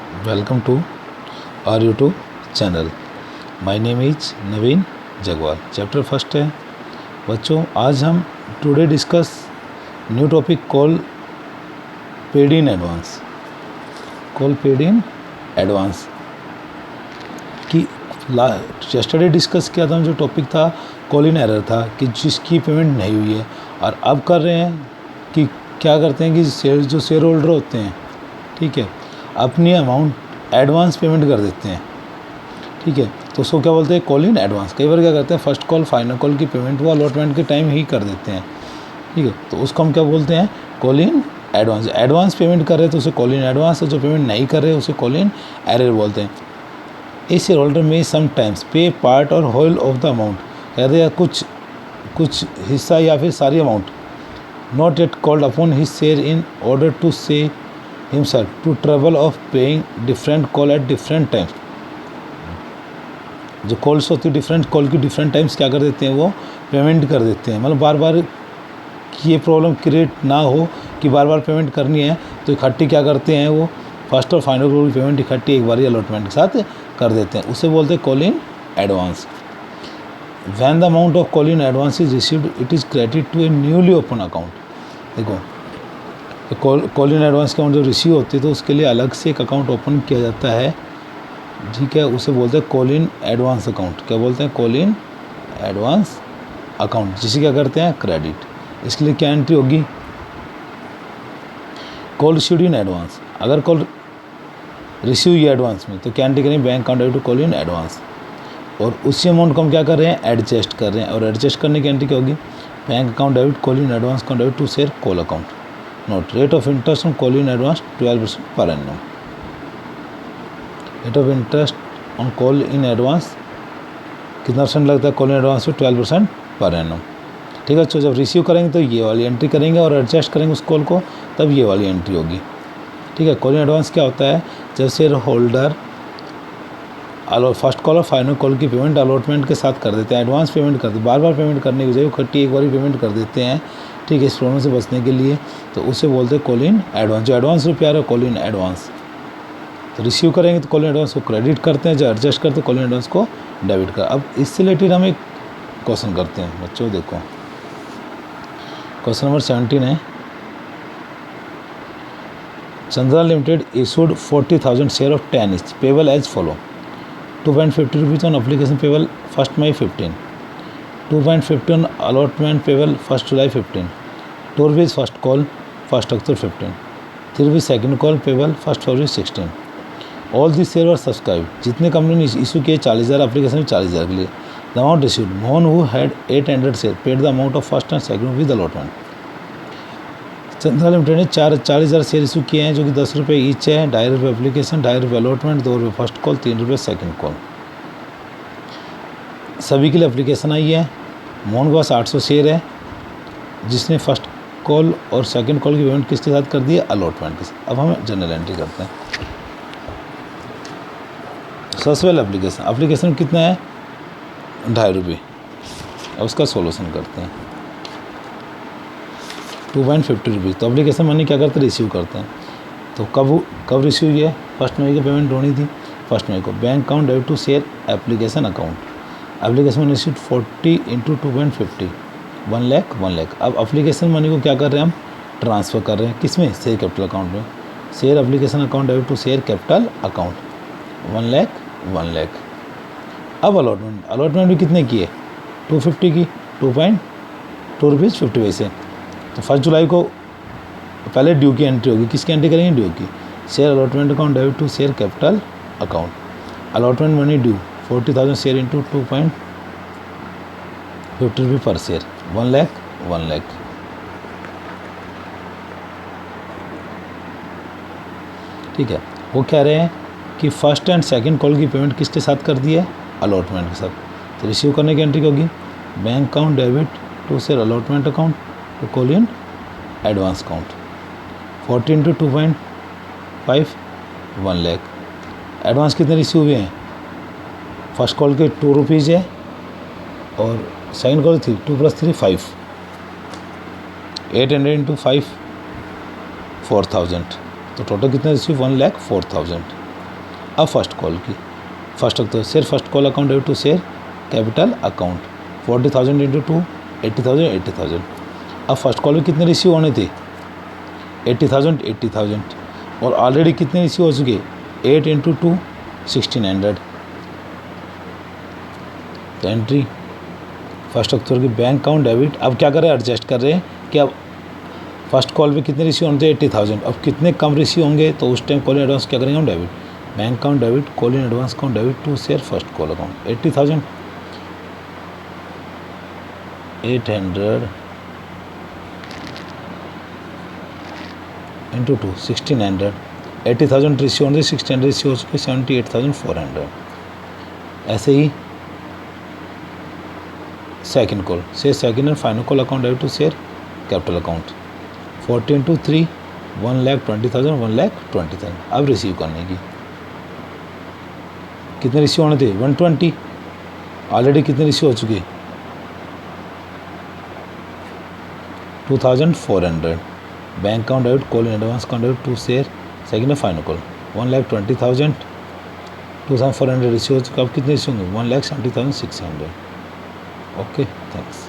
Welcome to our YouTube channel. My name is Naveen Jagwal. Chapter first है बच्चों। आज हम today discuss new topic call paid in advance. Call paid in advance कि yesterday discuss किया था हम, जो टॉपिक था कॉल इन एरर था कि जिसकी पेमेंट नहीं हुई है। और अब कर रहे हैं कि क्या करते हैं कि जो शेयर होल्डर होते हैं, ठीक है, अपनी अमाउंट एडवांस पेमेंट कर देते हैं, ठीक है, तो उसको क्या बोलते हैं, कॉल इन एडवांस। कई बार क्या करते हैं, फर्स्ट कॉल फाइनल कॉल की पेमेंट वो अलॉटमेंट के टाइम ही कर देते हैं, ठीक है, तो उसको हम क्या बोलते हैं, call in advance. Advance payment कर रहे हैं तो उसे कॉल इन एडवांस, और जो पेमेंट नहीं कर रहे उसे कॉल इन एरर बोलते हैं। ए शेयर होल्डर में समटाइम्स पे पार्ट और होल ऑफ द अमाउंट, कहते हैं कुछ हिस्सा या फिर सारी amount not yet called upon his share in order to से himself to trouble of paying different call at different times। जो कॉल्स होती है डिफरेंट कॉल की डिफरेंट टाइम्स क्या कर देते हैं, वो पेमेंट कर देते हैं। मतलब बार बार ये प्रॉब्लम क्रिएट ना हो कि बार बार पेमेंट करनी है, तो इकट्ठी क्या करते हैं, वो फर्स्ट और फाइनल कॉल की पेमेंट इकट्ठी एक बार अलॉटमेंट के साथ कर देते हैं। उसे बोलते हैं call in advance. When the amount of call in advance is received it is credit to a newly open account. देखो, कॉल इन एडवांस की अमाउंट जब रिसीव होती है तो उसके लिए अलग से एक अकाउंट ओपन किया जाता है, ठीक है, उसे बोलते हैं कॉल इन एडवांस अकाउंट। क्या बोलते हैं, कॉल इन एडवांस अकाउंट, जिसे क्या करते हैं, क्रेडिट। इसके लिए क्या एंट्री होगी, कॉल रिसीव्ड इन एडवांस। अगर कॉल रिसीव हुई एडवांस में तो क्या एंट्री करेंगे, bank account debit to call in advance. और उसी अमाउंट को हम क्या कर रहे हैं, एडजस्ट कर रहे हैं, और एडजस्ट करने की एंट्री क्या होगी, bank account debit call in advance account debit to share call account. Note, rate of interest on call in advance 12% per annum. Rate of interest on call in advance कितना percent लगता है, call in advance पे 12% per annum, ठीक है। तो जब receive करेंगे तो ये वाली एंट्री करेंगे, और एडजस्ट करेंगे उस कॉल को तब ये वाली एंट्री होगी, ठीक है। कॉल इन एडवांस क्या होता है, जब शेयर होल्डर फर्स्ट कॉल और फाइनल कॉल की पेमेंट अलॉटमेंट के साथ कर देते हैं, एडवांस पेमेंट करते हैं, बार बार पेमेंट करने की बजाय इकट्ठी एक बार ही पेमेंट कर देते हैं, ठीक है, इस प्रॉब्लम से बचने के लिए, तो उसे बोलते हैं कॉल इन एडवांस। जो एडवांस रुपया आ रहा है कॉल इन एडवांस, तो रिसीव करेंगे तो कॉल इन एडवांस को क्रेडिट करते हैं, जो एडजस्ट करते हैं कॉल इन एडवांस को डेबिट कर। अब इससे रिलेटेड हम एक क्वेश्चन करते हैं बच्चों। देखो, क्वेश्चन नंबर 17 है, Chandra limited issued 40,000 share of 10 each payable as follow. 2.50 rupees on application payable 1 May 15, 2.50 on allotment payable 1 July 15, 2 rupees first call 1 October 15, 3 rupees second call payable 1 February 16। All this share were subscribe. जितने company ने issue किए 40,000 application में 40,000 के लिए। The amount received, Mohan who had 800 share paid the amount of first and second with allotment. Chandra limited ने 40,000 share issue किए हैं, जो कि 10 रुपये ईच है, 2.5 रुपये एप्लीकेशन, 2.5 रुपये अलॉटमेंट, 2 रुपये फर्स्ट कॉल, 3 रुपये सेकंड कॉल। सभी के लिए एप्लीकेशन आई है। मोहन के पास 800 शेयर है, जिसने फर्स्ट कॉल और सेकंड कॉल की पेमेंट किसके साथ कर दी है, अलॉटमेंट के साथ। अब हम जनरल एंट्री करते हैं। सबसे पहले एप्लीकेशन कितना है, 2.5 रुपये। अब उसका सोल्यूशन करते हैं। 2.50 रुपीज़, तो एप्लीकेशन मनी क्या करते हैं, रिसीव करते हैं। तो कब रिसीव हुई है, 1 मई की पेमेंट होनी थी 1 मई को। Bank account debit to share application account, application money received 40 × 2.50 1 lakh. अब एप्लीकेशन मनी को क्या कर रहे हैं, हम ट्रांसफ़र कर रहे हैं, किस में, शेयर कैपिटल अकाउंट में। Share application account debit to share capital account 1 lakh. अब अलॉटमेंट भी कितने की है, 250 की, 2.2 रुपीज़ 50 पैसे। तो 1 जुलाई को पहले ड्यू की एंट्री होगी, किसकी एंट्री करेंगे, ड्यू की। Share allotment account debit to share capital account, allotment money due 40,000 share into 2.50 रुपये पर शेयर, 1 लाख। ठीक है, वो कह रहे हैं कि फर्स्ट एंड सेकंड कॉल की पेमेंट किसके साथ कर दी है, अलॉटमेंट के साथ। तो रिसीव करने की एंट्री होगी, bank account debit to share allotment account to call in advance account, 40 × 2.5 1 lakh. Advance कितने रिसीव हुए हैं, फर्स्ट कॉल के 2 रुपीज़ है, और सेकंड कॉल 3, 2 + 3 5, 800 × 5 4,000, तो टोटल कितना रिसीव, 1,04,000। अब फर्स्ट कॉल की फर्स्ट तो share first call account debit to share capital account 40,000 into 2 80,000 अब फर्स्ट कॉल में कितने रिसीव होने थे 80,000 और ऑलरेडी कितने रिसीव हो चुके 8 इंटू 2 1600। तो एंट्री फर्स्ट अक्टूबर की बैंक अकाउंट डेबिट। अब क्या कर रहे हैं एडजस्ट कर रहे हैं कि अब फर्स्ट कॉल पे कितने रिसीव होने थे 80,000 अब कितने कम रिसीव होंगे तो उस टाइम कॉल इन एडवांस क्या करेंगे हम debit bank account debit call in advance account debit to share first call account 80,000 800 into 2 1600 80,000 receive होने 1600 रिसीव हो चुके 78,400। ऐसे ही second call share second and final call account debit to share capital account 40 into 3 1,20,000 1,20,000 अब receive करने की कितने receive होने थे 120 ऑलरेडी कितने रिसीव हो चुके 2,400 bank account debit call in advance account debit to share second and final call 1,20,000 2,400 receive हो चुका अब कितने रिसीव होंगे 1,70,600। Okay thanks.